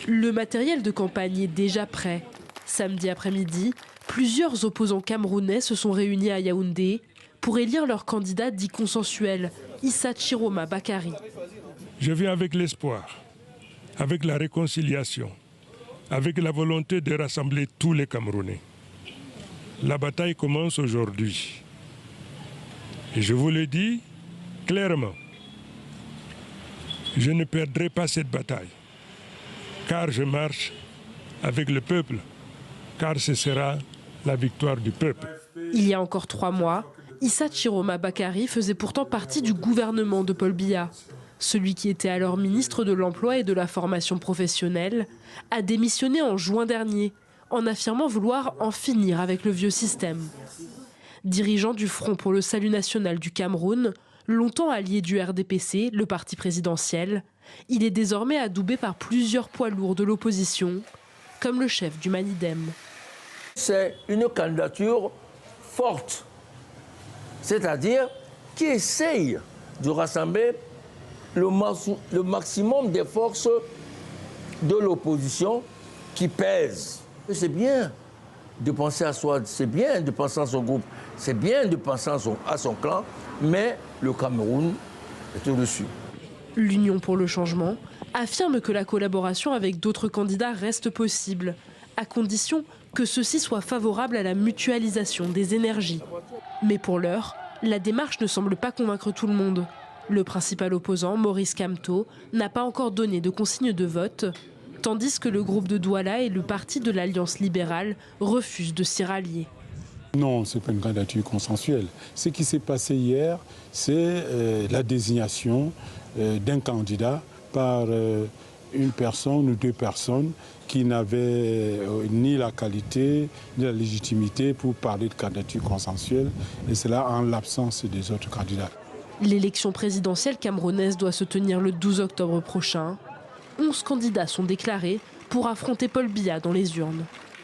Le matériel de campagne est déjà prêt. Samedi après-midi, plusieurs opposants camerounais se sont réunis à Yaoundé pour élire leur candidat dit consensuel, Issa Chiroma Bakary. Je viens avec l'espoir, avec la réconciliation, avec la volonté de rassembler tous les Camerounais. La bataille commence aujourd'hui. Et je vous le dis clairement, je ne perdrai pas cette bataille, car je marche avec le peuple, car ce sera la victoire du peuple. Il y a encore 3 mois, Issa Chiroma Bakary faisait pourtant partie du gouvernement de Paul Biya. Celui qui était alors ministre de l'Emploi et de la Formation professionnelle a démissionné en juin dernier, en affirmant vouloir en finir avec le vieux système. Dirigeant du Front pour le Salut National du Cameroun, longtemps allié du RDPC, le parti présidentiel, il est désormais adoubé par plusieurs poids lourds de l'opposition, comme le chef du Manidem. C'est une candidature forte, c'est-à-dire qui essaye de rassembler le maximum des forces de l'opposition qui pèsent. C'est bien de penser à soi, c'est bien de penser à son groupe, c'est bien de penser à son clan, mais le Cameroun est au-dessus. L'Union pour le changement affirme que la collaboration avec d'autres candidats reste possible, à condition que ceux-ci soient favorables à la mutualisation des énergies. Mais pour l'heure, la démarche ne semble pas convaincre tout le monde. Le principal opposant, Maurice Kamto, n'a pas encore donné de consigne de vote, tandis que le groupe de Douala et le parti de l'Alliance libérale refusent de s'y rallier. Non, ce n'est pas une candidature consensuelle. Ce qui s'est passé hier, c'est la désignation d'un candidat par une personne ou 2 personnes qui n'avaient ni la qualité ni la légitimité pour parler de candidature consensuelle, et cela en l'absence des autres candidats. L'élection présidentielle camerounaise doit se tenir le 12 octobre prochain. 11 candidats sont déclarés pour affronter Paul Biya dans les urnes.